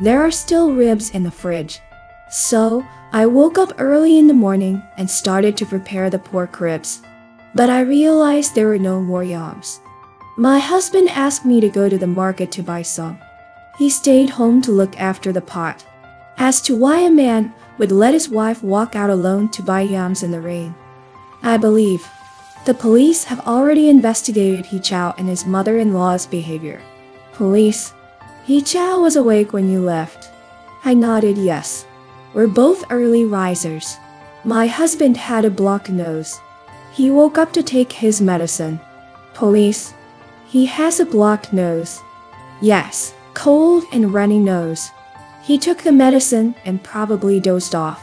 There are still ribs in the fridge. So, I woke up early in the morning and started to prepare the pork ribs. But I realized there were no more yams. My husband asked me to go to the market to buy some. He stayed home to look after the pot. As to why a man would let his wife walk out alone to buy yams in the rain, I believe the police have already investigated He Chao and his mother-in-law's behavior. Police. He Chao was awake when you left. I nodded yes. We're both early risers. My husband had a blocked nose. He woke up to take his medicine. Police. He has a blocked nose. Yes, cold and runny nose. He took the medicine and probably dozed off.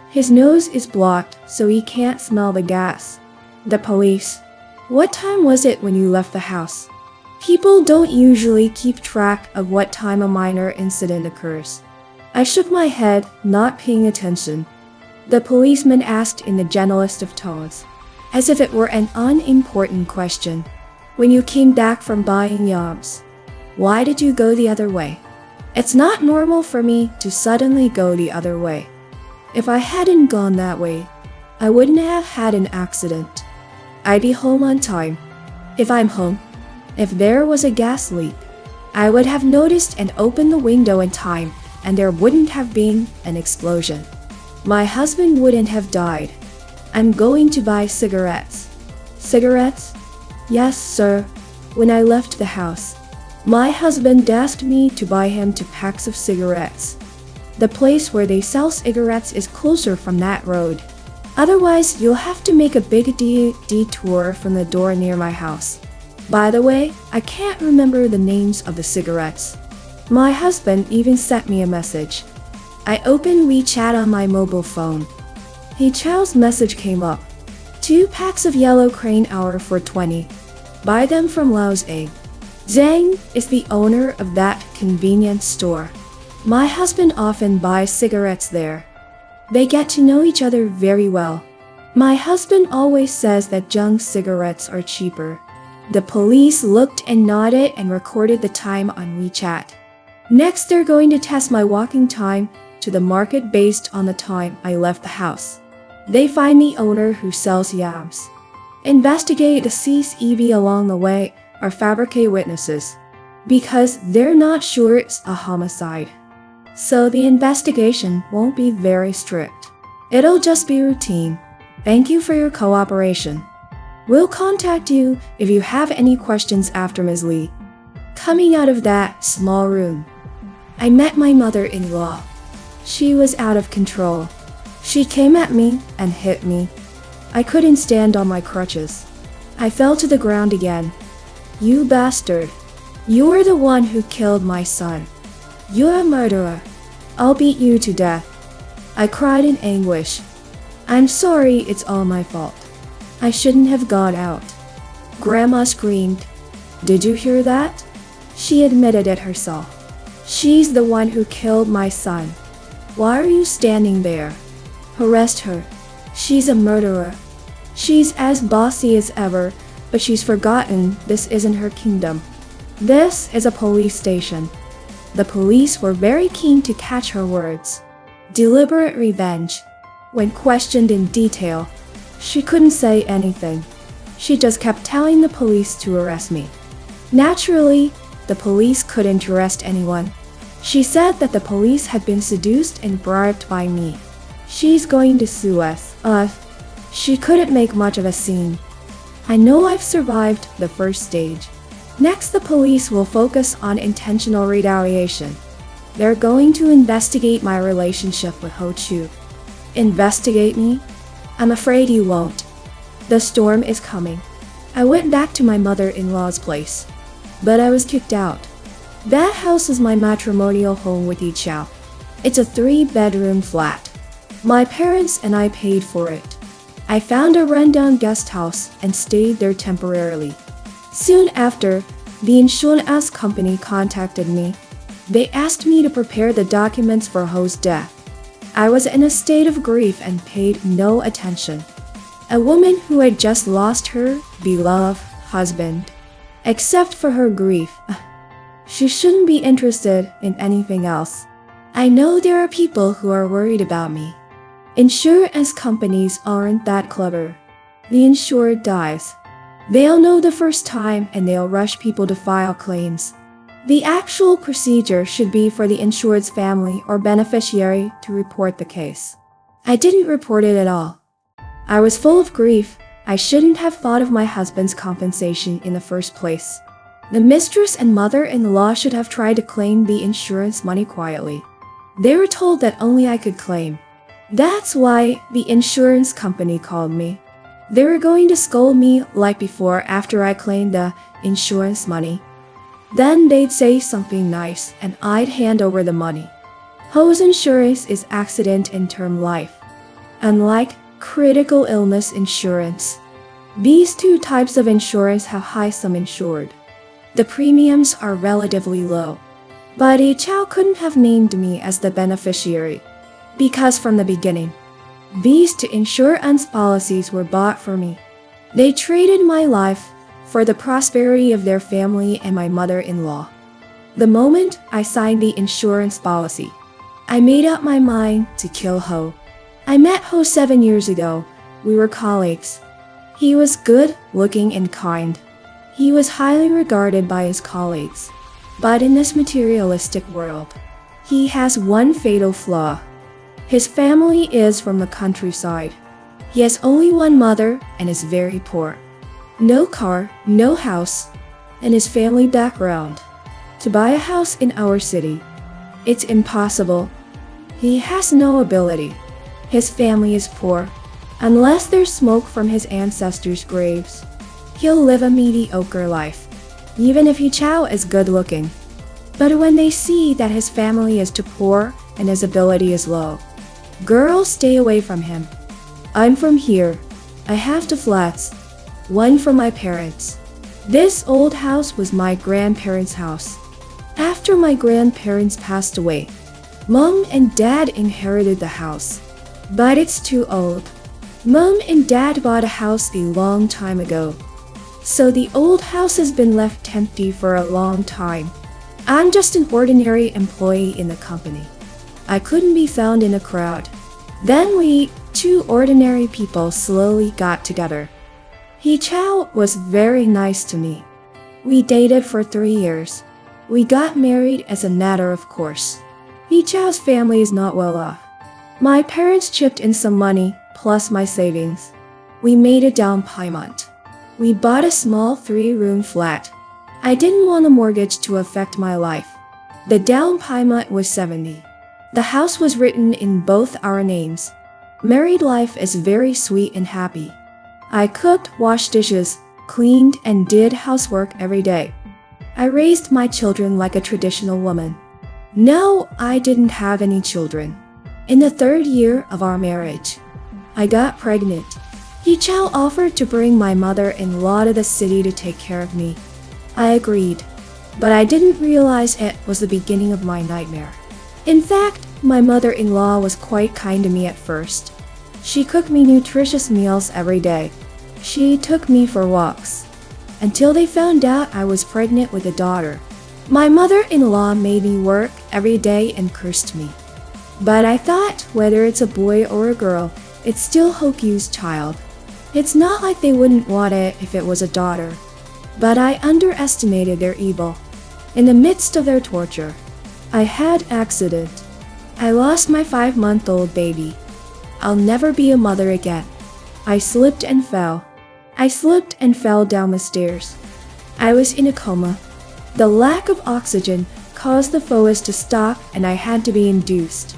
His nose is blocked, so he can't smell the gas. The police. What time was it when you left the house? People don't usually keep track of what time a minor incident occurs. I shook my head, not paying attention. The policeman asked in the gentlest of tones, as if it were an unimportant question. When you came back from buying yams, why did you go the other way? It's not normal for me to suddenly go the other way. If I hadn't gone that way, I wouldn't have had an accident. I'd be home on time. If I'm home, if there was a gas leak, I would have noticed and opened the window in time, and there wouldn't have been an explosion. My husband wouldn't have died. I'm going to buy cigarettes. Cigarettes? Yes, sir. When I left the house, my husband asked me to buy him 2 packs of cigarettes. The place where they sell cigarettes is closer from that road. Otherwise, you'll have to make a big detour from the door near my house. By the way, I can't remember the names of the cigarettes. My husband even sent me a message. I opened WeChat on my mobile phone. He Chao's message came up. 2 packs of yellow crane hour for 20. Buy them from Lao's Egg. Zhang is the owner of that convenience store. My husband often buys cigarettes there. They get to know each other very well. My husband always says that Zhang cigarettes are cheaper. The police looked and nodded and recorded the time on WeChat. Next, they're going to test my walking time to the market based on the time I left the house. They find the owner who sells yams. Investigate the CCTV along the way or fabricate witnesses, because they're not sure it's a homicide. So the investigation won't be very strict. It'll just be routine. Thank you for your cooperation. We'll contact you if you have any questions after Ms. Lee. Coming out of that small room, I met my mother-in-law. She was out of control. She came at me and hit me. I couldn't stand on my crutches. I fell to the ground again. You bastard. You're the one who killed my son. You're a murderer. I'll beat you to death. I cried in anguish. I'm sorry, it's all my fault. I shouldn't have gone out. Grandma screamed. Did you hear that? She admitted it herself. She's the one who killed my son. Why are you standing there? Arrest her. She's a murderer. She's as bossy as ever, but she's forgotten this isn't her kingdom. This is a police station. The police were very keen to catch her words. Deliberate revenge. When questioned in detail, she couldn't say anything. She just kept telling the police to arrest me. Naturally, the police couldn't arrest anyone. She said that the police had been seduced and bribed by me. She's going to sue us. She couldn't make much of a scene. I know I've survived the first stage. Next, the police will focus on intentional retaliation. They're going to investigate my relationship with Ho Chu. Investigate me? I'm afraid you won't. The storm is coming. I went back to my mother-in-law's place, but I was kicked out. That house is my matrimonial home with He Chao. It's a 3-bedroom flat. My parents and I paid for it. I found a rundown guest house and stayed there temporarily. Soon after, the insurance company contacted me. They asked me to prepare the documents for Ho's death. I was in a state of grief and paid no attention. A woman who had just lost her beloved husband. Except for her grief, she shouldn't be interested in anything else. I know there are people who are worried about me. Insurance companies aren't that clever. The insured dies. They'll know the first time and they'll rush people to file claims. The actual procedure should be for the insured's family or beneficiary to report the case. I didn't report it at all. I was full of grief. I shouldn't have thought of my husband's compensation in the first place. The mistress and mother-in-law should have tried to claim the insurance money quietly. They were told that only I could claim. That's why the insurance company called me. They were going to scold me like before after I claimed the insurance money. Then they'd say something nice and I'd hand over the money. Ho's insurance is accident and term life. Unlike critical illness insurance, these two types of insurance have high sum insured. The premiums are relatively low. But Chow couldn't have named me as the beneficiary, because from the beginning, these two insurance policies were bought for me. They traded my life for the prosperity of their family and my mother-in-law. The moment I signed the insurance policy, I made up my mind to kill Ho. I met Ho 7 years ago. We were colleagues. He was good, looking, and kind. He was highly regarded by his colleagues. But in this materialistic world, he has one fatal flaw. His family is from the countryside. He has only one mother and is very poor. No car, no house, and his family background. To buy a house in our city, it's impossible. He has no ability. His family is poor. Unless there's smoke from his ancestors' graves, he'll live a mediocre life. Even if Chow is good looking. But when they see that his family is too poor and his ability is low, girls stay away from him. I'm from here. I have 2 flats. One from my parents. This old house was my grandparents' house. After my grandparents passed away, Mom and Dad inherited the house. But it's too old. Mom and Dad bought a house a long time ago. So the old house has been left empty for a long time. I'm just an ordinary employee in the company. I couldn't be found in a crowd. Then we, 2 ordinary people, slowly got together. Chow was very nice to me. We dated for 3 years. We got married as a matter of course. Chow's family is not well off. My parents chipped in some money, plus my savings. We made a down payment. We bought a small 3-room flat. I didn't want a mortgage to affect my life. The down payment was $70. The house was written in both our names. Married life is very sweet and happy. I cooked, washed dishes, cleaned, and did housework every day. I raised my children like a traditional woman. No, I didn't have any children. In the 3rd year of our marriage, I got pregnant. Chow offered to bring my mother-in-law to the city to take care of me. I agreed, but I didn't realize it was the beginning of my nightmare. In fact, my mother-in-law was quite kind to me at first. She cooked me nutritious meals every day. She took me for walks. Until they found out I was pregnant with a daughter. My mother-in-law made me work every day and cursed me. But I thought, whether it's a boy or a girl, it's still Hokyu's child. It's not like they wouldn't want it if it was a daughter. But I underestimated their evil. In the midst of their torture, I had accident. I lost my 5-month-old baby. I'll never be a mother again. I slipped and fell. I slipped and fell down the stairs. I was in a coma. The lack of oxygen caused the foetus to stop and I had to be induced.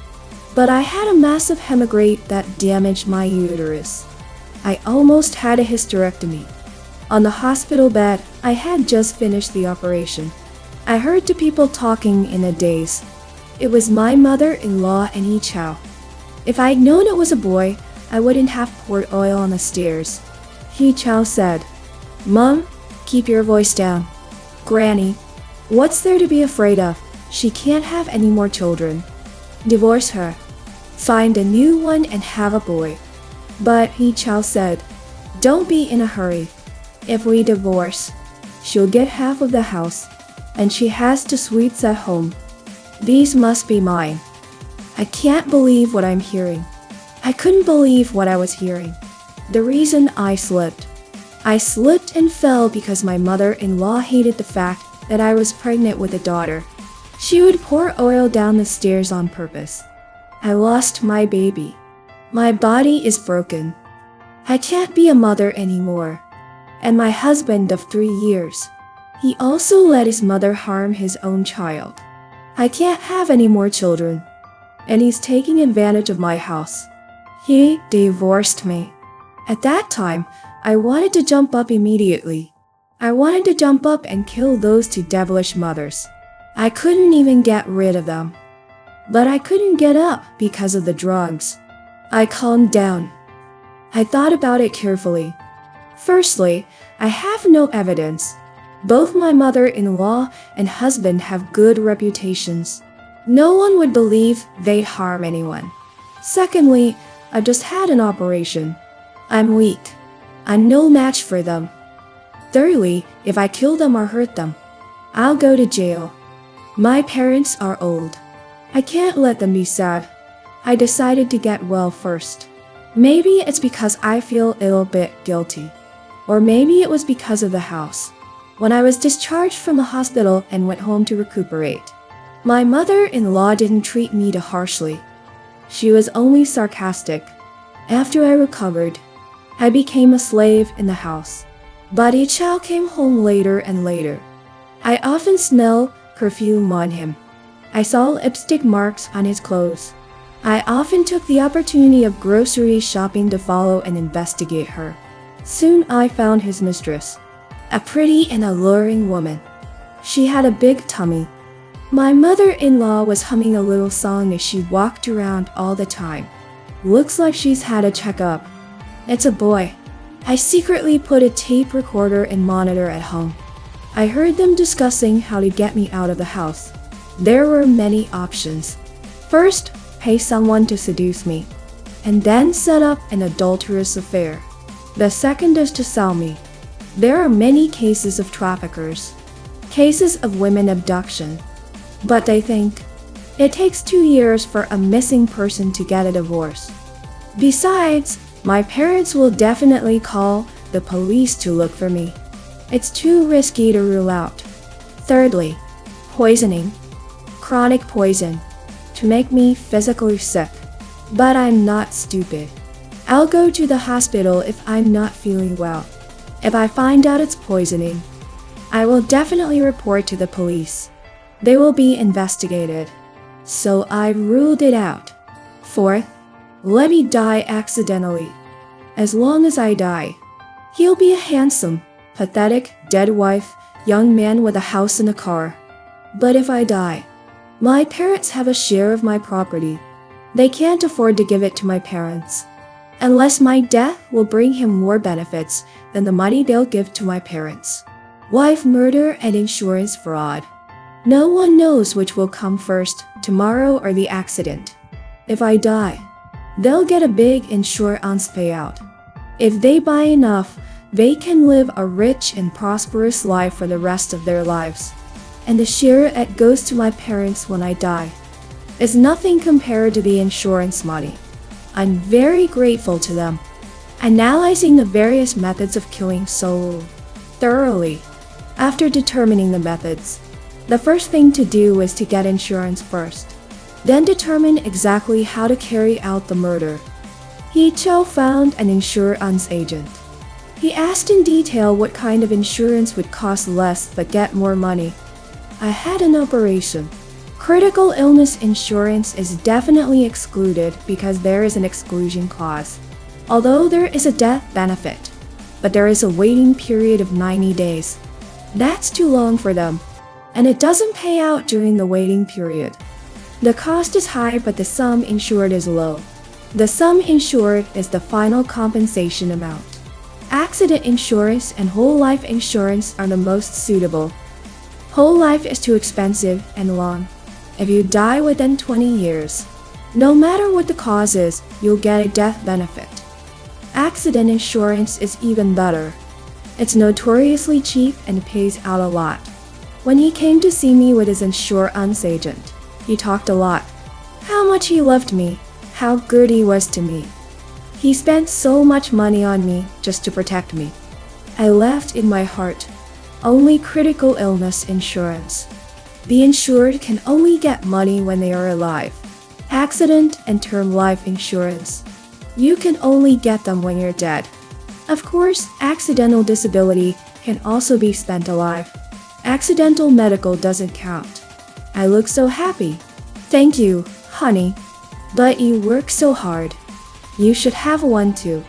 But I had a massive hemorrhage that damaged my uterus. I almost had a hysterectomy. On the hospital bed, I had just finished the operation. I heard 2 people talking in a daze. It was my mother-in-law and Chow. If I'd known it was a boy, I wouldn't have poured oil on the stairs. Chow said, "Mom, keep your voice down. Granny, what's there to be afraid of? She can't have any more children. Divorce her. Find a new one and have a boy." But Chow said, "Don't be in a hurry. If we divorce, she'll get half of the house, and she has 2 suites at home. These must be mine. I can't believe what I'm hearing. I couldn't believe what I was hearing. The reason I slipped and fell because my mother-in-law hated the fact that I was pregnant with a daughter. She would pour oil down the stairs on purpose. I lost my baby. My body is broken. I can't be a mother anymore. And my husband of 3 years, he also let his mother harm his own child. I can't have any more children. And he's taking advantage of my house. He divorced me. At that time, I wanted to jump up immediately. I wanted to jump up and kill those two devilish mothers. I couldn't even get rid of them. But I couldn't get up because of the drugs. I calmed down. I thought about it carefully. Firstly, I have no evidence. Both my mother-in-law and husband have good reputations. No one would believe they'd harm anyone. Secondly, I just had an operation. I'm weak. I'm no match for them. Thirdly, if I kill them or hurt them, I'll go to jail. My parents are old. I can't let them be sad. I decided to get well first. Maybe it's because I feel a little bit guilty. Or maybe it was because of the house. When I was discharged from the hospital and went home to recuperate, my mother-in-law didn't treat me too harshly. She was only sarcastic. After I recovered, I became a slave in the house. Buddy Chow came home later and later. I often smelled perfume on him. I saw lipstick marks on his clothes. I often took the opportunity of grocery shopping to follow and investigate her. Soon I found his mistress, a pretty and alluring woman. She had a big tummy. My mother-in-law was humming a little song as she walked around all the time. Looks like she's had a checkup. It's a boy. I secretly put a tape recorder and monitor at home. I heard them discussing how to get me out of the house. There were many options. First, pay someone to seduce me, and then set up an adulterous affair. The second is to sell me. There are many cases of traffickers, cases of women abduction. But they think it takes 2 years for a missing person to get a divorce. Besides, my parents will definitely call the police to look for me. It's too risky to rule out. Thirdly, poisoning. Chronic poison. To make me physically sick. But I'm not stupid. I'll go to the hospital if I'm not feeling well. If I find out it's poisoning, I will definitely report to the police. They will be investigated. So I ruled it out. Fourth, let me die accidentally. As long as I die, he'll be a handsome, pathetic, dead wife, young man with a house and a car. But if I die, my parents have a share of my property. They can't afford to give it to my parents. Unless my death will bring him more benefits than the money they'll give to my parents. Wife murder and insurance fraud. No one knows which will come first, tomorrow or the accident. If I die, they'll get a big insurance payout. If they buy enough, they can live a rich and prosperous life for the rest of their lives. And the share that goes to my parents when I die is nothing compared to the insurance money. I'm very grateful to them. Analyzing the various methods of killing so thoroughly. After determining the methods, the first thing to do was to get insurance first, then determine exactly how to carry out the murder. He Chow found an insurance agent. He asked in detail what kind of insurance would cost less but get more money. I had an operation. Critical illness insurance is definitely excluded because there is an exclusion clause, although there is a death benefit, but there is a waiting period of 90 days. That's too long for them, and it doesn't pay out during the waiting period. The cost is high, but the sum insured is low. The sum insured is the final compensation amount. Accident insurance and whole life insurance are the most suitable. Whole life is too expensive and long. If you die within 20 years, no matter what the cause is, you'll get a death benefit. Accident insurance is even better. It's notoriously cheap and pays out a lot. When he came to see me with his insurance agent, he talked a lot. how much he loved me, how good he was to me. He spent so much money on me just to protect me. I left in my heart only critical illness insurance. The insured can only get money when they are alive. Accident and term life insurance. You can only get them when you're dead. Of course, accidental disability can also be spent alive. Accidental medical doesn't count. I look so happy. Thank you, honey. But you work so hard. You should have one too.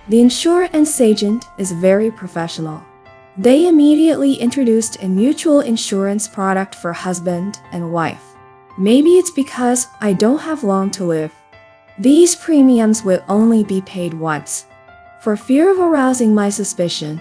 The insurance agent is very professional. They immediately introduced a mutual insurance product for husband and wife. Maybe it's because I don't have long to live. These premiums will only be paid once. For fear of arousing my suspicion,